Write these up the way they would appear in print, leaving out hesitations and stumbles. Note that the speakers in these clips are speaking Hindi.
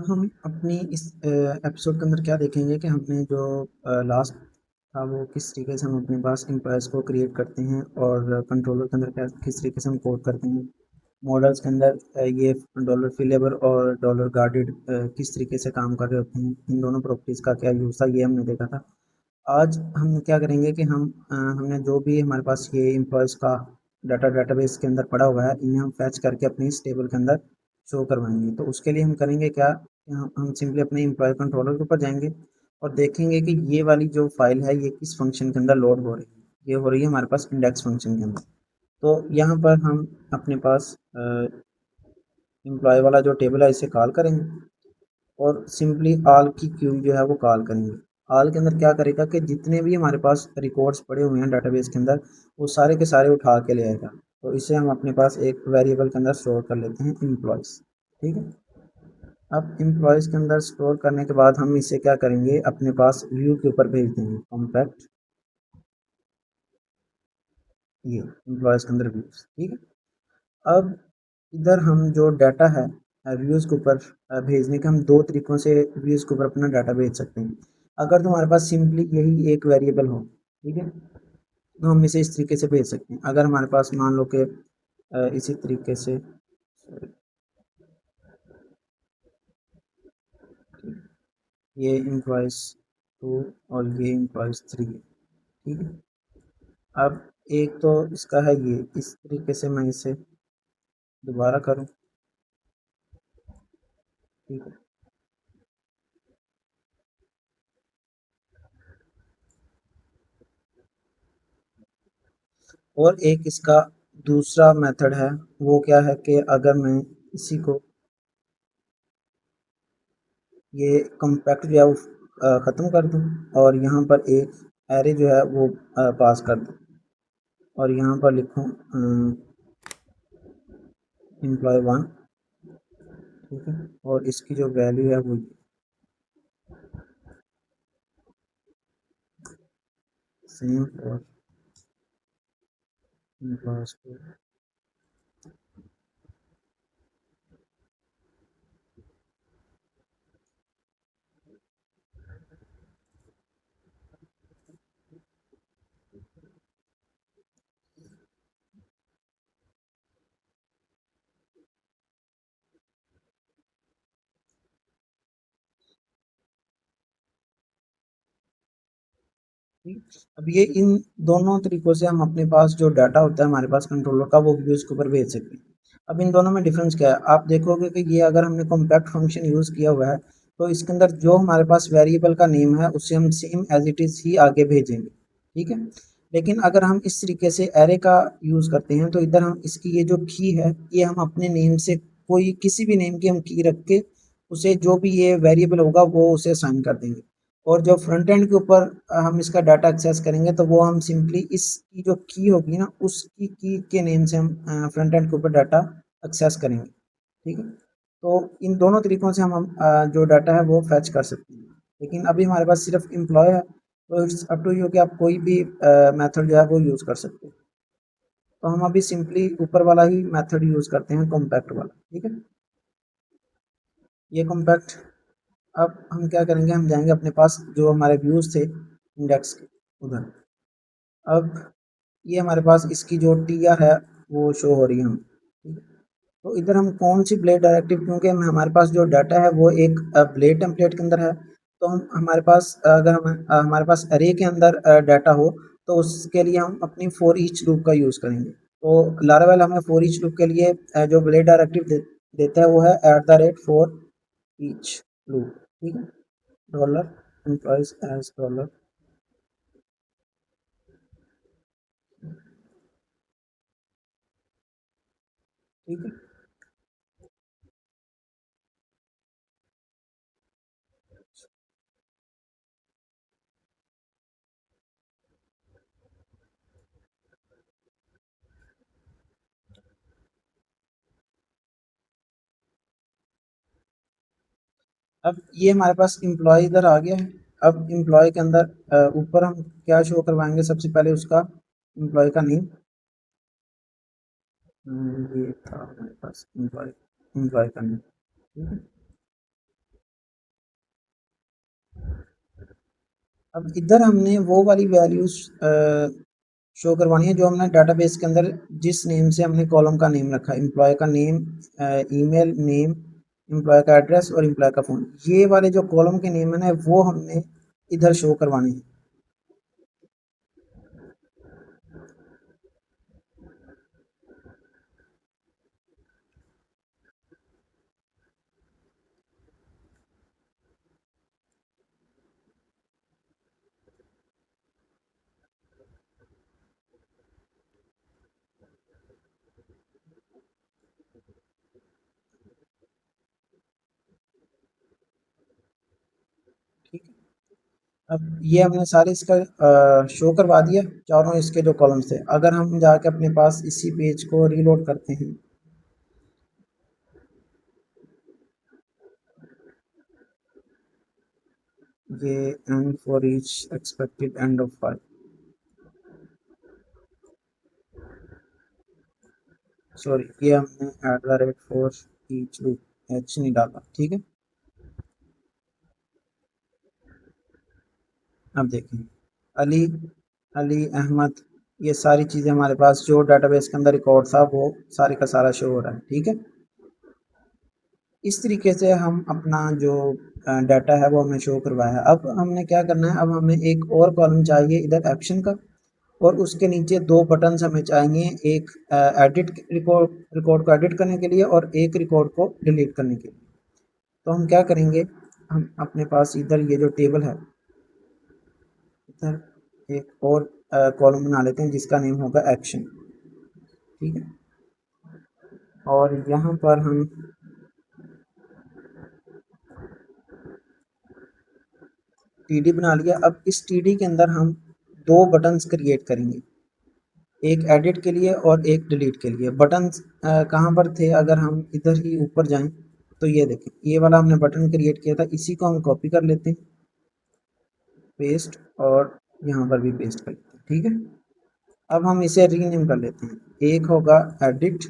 हम अपनी इस एपिसोड के अंदर क्या देखेंगे कि हमने जो लास्ट था वो किस तरीके से हम अपने पास एम्प्लॉयज़ को क्रिएट करते हैं और कंट्रोलर के अंदर क्या किस तरीके से हम कोड करते हैं। मॉडल्स के अंदर ये डॉलर फ्री लेबर और डॉलर गार्डेड किस तरीके से काम कर रहे होते हैं, इन दोनों प्रॉपर्टीज़ का क्या यूज़ था ये हमने देखा था। आज हम क्या करेंगे कि हमने जो भी हमारे पास ये एम्प्लॉयज़ का डेटाबेस के अंदर पड़ा हुआ है, इन्हें हम फैच करके अपनी इस टेबल के अंदर शो करवाएंगे। तो उसके लिए हम करेंगे क्या, हम सिंपली अपने एम्प्लॉय कंट्रोलर के ऊपर जाएंगे और देखेंगे कि ये वाली जो फाइल है ये किस फंक्शन के अंदर लोड हो रही है। ये हो रही है हमारे पास इंडेक्स फंक्शन के अंदर। तो यहाँ पर हम अपने पास एम्प्लॉय वाला जो टेबल है इसे कॉल करेंगे और सिंपली ऑल की क्यू जो है वो कॉल करेंगे। ऑल के अंदर क्या करेगा कि जितने भी हमारे पास रिकॉर्ड्स पड़े हुए हैं डाटाबेस के अंदर वो सारे के सारे उठा के ले आएगा। तो इसे हम अपने पास एक वेरिएबल के अंदर स्टोर कर लेते हैं एम्प्लॉयज़। ठीक है। अब एम्प्लॉयज़ के अंदर स्टोर करने के बाद हम इसे क्या करेंगे, अपने पास व्यू के ऊपर भेज देंगे कॉम्पैक्ट, ये एम्प्लॉयज़ के अंदर व्यूज़। ठीक है। अब इधर हम जो डाटा है व्यूज़ के ऊपर भेजने के हम दो तरीक़ों से व्यूज़ के ऊपर अपना डाटा भेज सकते हैं। अगर तुम्हारे पास सिंपली यही एक वेरिएबल हो, ठीक है, तो हम इसे इस तरीके से भेज सकते हैं। अगर हमारे पास मान लो कि इसी तरीके से ये एम्प्लॉयज़ 2 और ये एम्प्लॉयज़ 3 है। ठीक है। अब एक तो इसका है ये, इस तरीके से मैं इसे दोबारा करूँ। ठीक है। और एक इसका दूसरा मेथड है, वो क्या है कि अगर मैं इसी को ये कॉम्पैक्ट जो है वो ख़त्म कर दूँ और यहाँ पर एक एरे जो है वो पास कर दूँ और यहाँ पर लिखूँ एम्प्लॉय 1। ठीक है। और इसकी जो वैल्यू है वो सेम और एम्प्लॉयज़ को। अब ये इन दोनों तरीक़ों से हम अपने पास जो डाटा होता है हमारे पास कंट्रोलर का वो व्यूज़ के ऊपर भेज सकते हैं। अब इन दोनों में डिफ़रेंस क्या है? आप देखोगे कि ये अगर हमने कॉम्पैक्ट फंक्शन यूज़ किया हुआ है तो इसके अंदर जो हमारे पास वेरिएबल का नेम है उसे हम सेम एज़ इट इज़ ही आगे भेजेंगे। ठीक है? लेकिन अगर हम इस तरीके से एरे का यूज़ करते हैं तो इधर हम इसकी ये जो की है ये हम अपने नेम से कोई किसी भी नेम की हम की रख के उसे जो भी ये वेरिएबल होगा वो उसे असाइन कर देंगे। और जो फ्रंट एंड के ऊपर हम इसका डाटा एक्सेस करेंगे तो वो हम सिंपली इसकी जो की होगी ना उसकी की के नेम से हम फ्रंट एंड के ऊपर डाटा एक्सेस करेंगे। ठीक है। तो इन दोनों तरीक़ों से हम जो डाटा है वो फैच कर सकते हैं। लेकिन अभी हमारे पास सिर्फ एम्प्लॉय है तो इट्स अप टू यू कि आप कोई भी मेथड जो है वो यूज़ कर सकते हो। तो हम अभी सिंपली ऊपर वाला ही मेथड यूज़ करते हैं कॉम्पैक्ट वाला। ठीक है। ये कॉम्पैक्ट। अब हम क्या करेंगे, हम जाएंगे अपने पास जो हमारे व्यूज़ थे इंडेक्स के उधर। अब ये हमारे पास इसकी जो टी आर है वो शो हो रही है हम। ठीक है। तो इधर हम कौन सी ब्लेड डायरेक्टिव, क्योंकि हमारे पास जो डाटा है वो एक ब्लेड टेम्पलेट के अंदर है। तो हम हमारे पास अगर हमारे पास अरे के अंदर डाटा हो तो उसके लिए हम अपनी फॉर ईच लूप का यूज़ करेंगे। तो लारावेल हमें फॉर ईच लूप के लिए जो ब्लेड डायरेक्टिव देता है वो है @for each लूप। ठीक है। Dollar employees as dollar. ठीक है। अब ये हमारे पास एम्प्लॉय इधर आ गया है। अब एम्प्लॉय के अंदर ऊपर हम क्या शो करवाएंगे, सबसे पहले उसका एम्प्लॉय का नेम। ये था हमारे पास एम्प्लॉय, एम्प्लॉय का नेम। ठीक है। अब इधर हमने वो वाली वैल्यूज शो करवानी है जो हमने डाटाबेस के अंदर जिस नेम से हमने कॉलम का नेम रखा है, एम्प्लॉय का नेम, ईमेल नेम, एम्प्लॉय का एड्रेस और एम्प्लॉय का फ़ोन, ये वाले जो कॉलम के नेम है ना वो हमने इधर शो करवाने हैं। ठीक है, अब ये हमने सारे इसका शो करवा दिया चारों इसके जो कॉलम्स थे। अगर हम जाके अपने पास इसी पेज को रीलोड करते हैं, ये and for each expected end of file, sorry ये हमने at the rate for each loop H नहीं डाला। ठीक है, अब देखें अली, अली अहमद, ये सारी चीज़ें हमारे पास जो डाटाबेस के अंदर रिकॉर्ड था वो सारे का सारा शो हो रहा है। ठीक है, इस तरीके से हम अपना जो डाटा है वो हमने शो करवाया है। अब हमने क्या करना है, अब हमें एक और कॉलम चाहिए इधर एक्शन का, और उसके नीचे दो बटन्स हमें चाहिए, एक एडिट रिकॉर्ड, रिकॉर्ड को एडिट करने के लिए और एक रिकॉर्ड को डिलीट करने के लिए। तो हम क्या करेंगे, हम अपने पास इधर ये जो टेबल है, इधर एक और कॉलम बना लेते हैं जिसका नेम होगा एक्शन। ठीक है, और यहाँ पर हम टीडी बना लिया। अब इस टीडी के अंदर हम दो बटन्स क्रिएट करेंगे, एक एडिट के लिए और एक डिलीट के लिए। बटन्स कहाँ पर थे, अगर हम इधर ही ऊपर जाएं तो ये देखें, ये वाला हमने बटन क्रिएट किया था, इसी को हम कॉपी कर लेते हैं, पेस्ट, और यहाँ पर भी पेस्ट कर लेते हैं। ठीक है, अब हम इसे रीनेम कर लेते हैं, एक होगा एडिट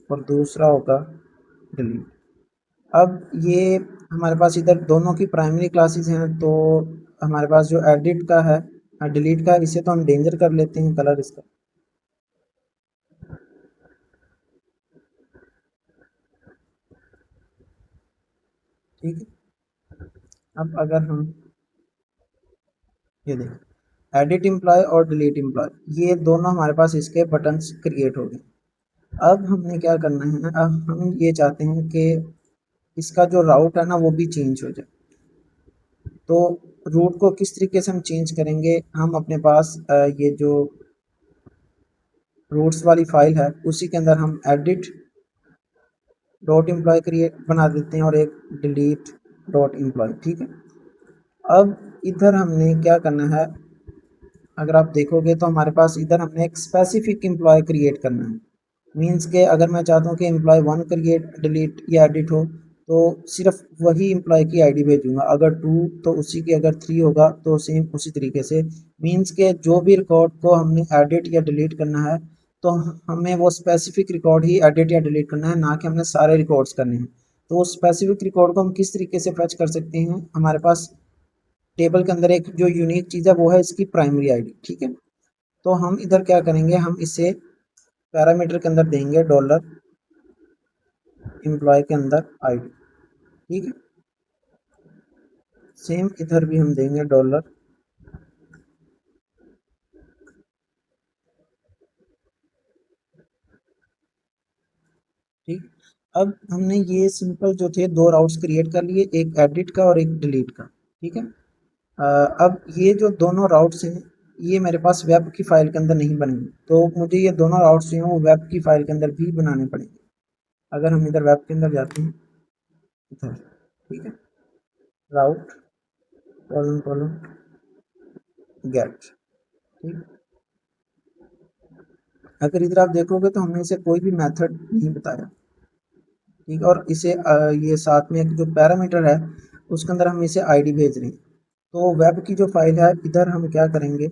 और दूसरा होगा डिलीट। अब ये हमारे पास इधर दोनों की प्राइमरी क्लासेस हैं, तो हमारे पास जो एडिट का है, डिलीट का है, इसे तो हम डेंजर कर लेते हैं कलर इसका। ठीक है, अब अगर हम ये देखें एडिट एम्प्लॉय और डिलीट एम्प्लॉय, ये दोनों हमारे पास इसके बटन्स क्रिएट हो गए। अब हमने क्या करना है, अब हम ये चाहते हैं कि इसका जो राउट है ना वो भी चेंज हो जाए। तो रूट को किस तरीके से हम चेंज करेंगे, हम अपने पास ये जो रूट्स वाली फाइल है उसी के अंदर हम एडिट डॉट एम्प्लॉय क्रिएट बना देते हैं और एक डिलीट डॉट एम्प्लॉय। ठीक है, अब इधर हमने क्या करना है, अगर आप देखोगे तो हमारे पास इधर हमने एक स्पेसिफिक एम्प्लॉय क्रिएट करना है। मीन्स के अगर मैं चाहता हूँ कि एम्प्लॉय वन क्रिएट डिलीट या एडिट हो तो सिर्फ वही एम्प्लॉय की आईडी भेजूंगा, अगर टू तो उसी की, अगर थ्री होगा तो सेम उसी तरीके से। मीन्स के जो भी रिकॉर्ड को हमने एडिट या डिलीट करना है तो हमें वो स्पेसिफिक रिकॉर्ड ही एडिट या डिलीट करना है, ना कि हमने सारे रिकॉर्ड्स करने हैं। तो उस स्पेसिफिक रिकॉर्ड को हम किस तरीके से फैच कर सकते हैं, हमारे पास टेबल के अंदर एक जो यूनिक चीज़ है वो है इसकी प्राइमरी आईडी। ठीक है, तो हम इधर क्या करेंगे, हम इसे पैरामीटर के अंदर देंगे डॉलर एम्प्लॉय के अंदर आईडी। ठीक है, सेम इधर भी हम देंगे डॉलर। ठीक, अब हमने ये सिंपल जो थे दो राउट्स क्रिएट कर लिए, एक एडिट का और एक डिलीट का। ठीक है, अब ये जो दोनों राउट्स हैं ये मेरे पास वेब की फाइल के अंदर नहीं बनेंगे, तो मुझे ये दोनों राउट्स जो हैं वो वेब की फाइल के अंदर भी बनाने पड़ेंगे। अगर हम इधर वेब के अंदर जाते हैं इधर, ठीक है, राउट कॉलम कॉलम गेट। ठीक, अगर इधर आप देखोगे तो हमने इसे कोई भी मेथड नहीं बताया। ठीक, और इसे ये साथ में एक जो पैरामीटर है उसके अंदर हम इसे आईडी भेज रहे हैं। तो वेब की जो फाइल है इधर हम क्या करेंगे,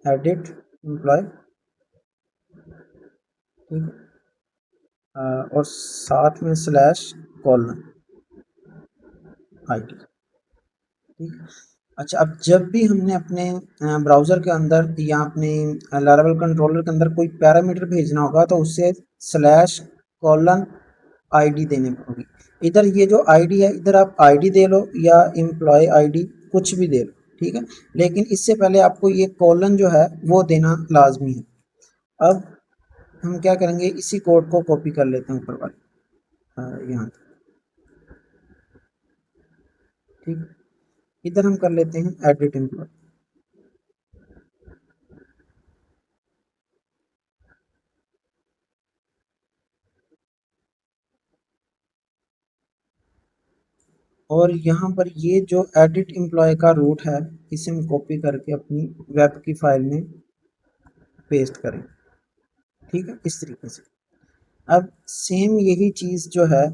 एडिट एम्प्लॉय, ठीक है, और साथ में स्लैश कॉलन आईडी। ठीक है। अच्छा, अब जब भी हमने अपने ब्राउज़र के अंदर या अपने लारावेल कंट्रोलर के अंदर कोई पैरामीटर भेजना होगा तो उससे स्लैश कॉलन आईडी देनी होगी। इधर ये जो आईडी है, इधर आप आईडी दे लो या एम्प्लॉय आईडी, कुछ भी दे लो, ठीक है। लेकिन इससे पहले आपको ये कॉलन जो है वो देना लाजमी है। अब हम क्या करेंगे, इसी कोड को कॉपी कर लेते हैं ऊपर वाले यहाँ, ठीक। इधर हम कर लेते हैं एडिट एम्प्लॉय। और यहाँ पर ये जो एडिट एम्प्लॉय का रूट है, इसे हम कॉपी करके अपनी वेब की फाइल में पेस्ट करें, ठीक है, इस तरीके से। अब सेम यही चीज़ जो है,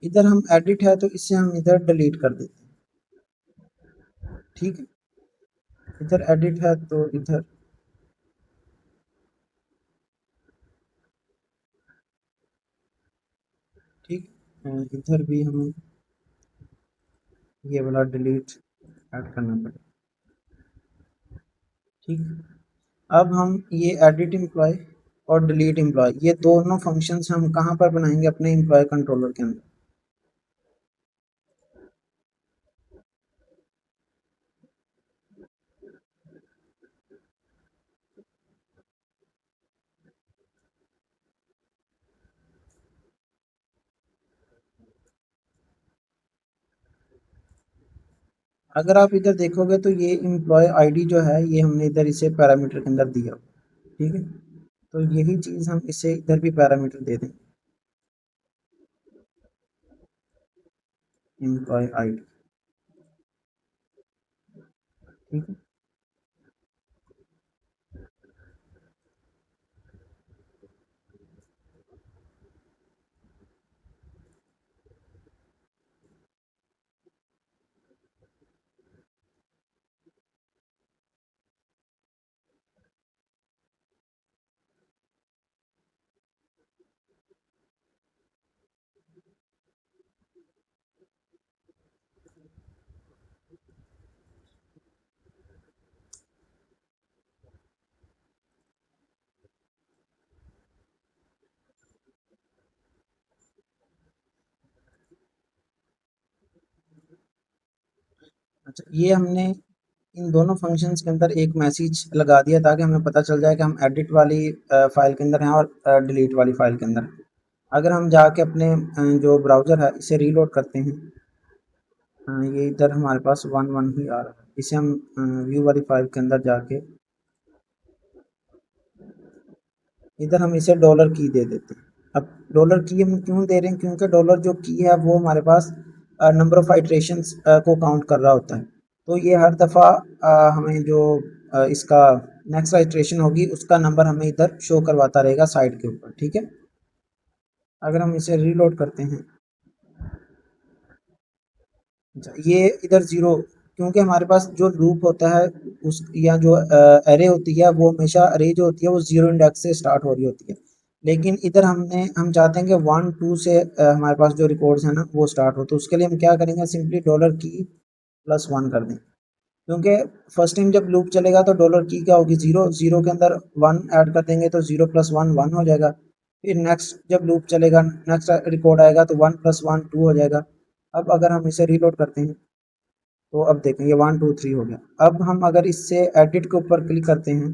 इधर हम एडिट है तो इसे हम इधर डिलीट कर देते हैं, ठीक है। इधर एडिट है तो इधर, ठीक। इधर भी हमें ये वाला डिलीट ऐड करना पड़ेगा, ठीक। अब हम ये एडिट एम्प्लॉय और डिलीट एम्प्लॉय, ये दोनों फंक्शंस हम कहाँ पर बनाएंगे, अपने एम्प्लॉय कंट्रोलर के अंदर। अगर आप इधर देखोगे तो ये एम्प्लॉय आईडी जो है ये हमने इधर इसे पैरामीटर के अंदर दिया, ठीक है। तो यही चीज़ हम इसे इधर भी पैरामीटर दे दें, एम्प्लॉय आईडी, ठीक है। अच्छा, ये हमने इन दोनों फंक्शंस के अंदर एक मैसेज लगा दिया ताकि हमें पता चल जाए कि हम एडिट वाली फाइल के अंदर हैं और डिलीट वाली फाइल के अंदर हैं। अगर हम जाके अपने जो ब्राउज़र है इसे रीलोड करते हैं, ये इधर हमारे पास वन वन ही आ रहा है। इसे हम व्यू वाली फाइल के अंदर जाके इधर हम इसे डॉलर की दे देते हैं। अब डॉलर की हम क्यों दे रहे हैं, क्योंकि डॉलर जो की है वो हमारे पास नंबर ऑफ आइट्रेशंस को काउंट कर रहा होता है। तो ये हर दफ़ा हमें जो इसका नेक्स्ट आइट्रेशन होगी उसका नंबर हमें इधर शो करवाता रहेगा साइड के ऊपर, ठीक है। अगर हम इसे रीलोड करते हैं, ये इधर ज़ीरो, क्योंकि हमारे पास जो लूप होता है उस या जो एरे होती है वो हमेशा अरे जो होती है वो ज़ीरो इंडेक्स से स्टार्ट हो रही होती है। लेकिन इधर हम चाहते हैं कि वन टू से हमारे पास जो रिकॉर्ड्स हैं ना वो स्टार्ट हो, तो उसके लिए हम क्या करेंगे, सिंपली डॉलर की प्लस वन कर दें। क्योंकि फर्स्ट टाइम जब लूप चलेगा तो डॉलर की क्या होगी, ज़ीरो, ज़ीरो के अंदर वन ऐड कर देंगे तो ज़ीरो प्लस वन वन हो जाएगा। फिर नेक्स्ट जब लूप चलेगा, नेक्स्ट रिकॉर्ड आएगा तो वन प्लस वन टू हो जाएगा। अब अगर हम इसे रीलोड करते हैं तो अब देखें ये वन टू थ्री हो गया। अब हम अगर इससे एडिट के ऊपर क्लिक करते हैं,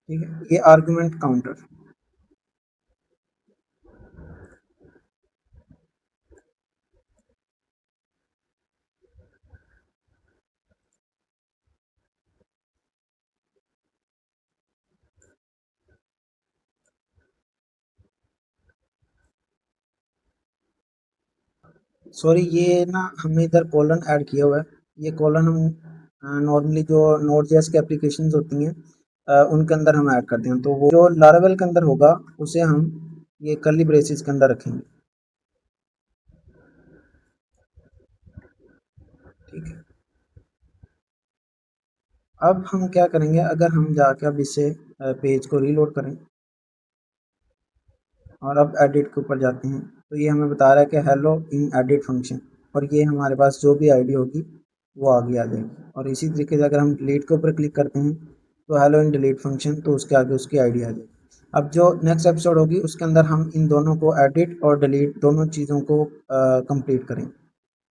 ठीक है, ये आर्गुमेंट काउंटर, सॉरी ये ना हमने इधर कॉलन ऐड किया हुआ है। ये कॉलन हम नॉर्मली जो नोड जेएस की एप्लीकेशंस होती हैं उनके अंदर हम ऐड करते हैं, तो वो जो लारावेल के अंदर होगा उसे हम ये कर्ली ब्रेसेस के अंदर रखेंगे, ठीक है। अब हम क्या करेंगे, अगर हम जाके अब इसे पेज को रीलोड करें और अब एडिट के ऊपर जाते हैं तो ये हमें बता रहा है कि हेलो इन एडिट फंक्शन, और ये हमारे पास जो भी आईडी होगी वो आगे आ जाएगी। और इसी तरीके से अगर हम डिलीट के ऊपर क्लिक करते हैं तो हेलो इन डिलीट फंक्शन, तो उसके आगे उसकी आईडी आ जाएगी। अब जो नेक्स्ट एपिसोड होगी उसके अंदर हम इन दोनों को एडिट और डिलीट दोनों चीज़ों को कंप्लीट करें।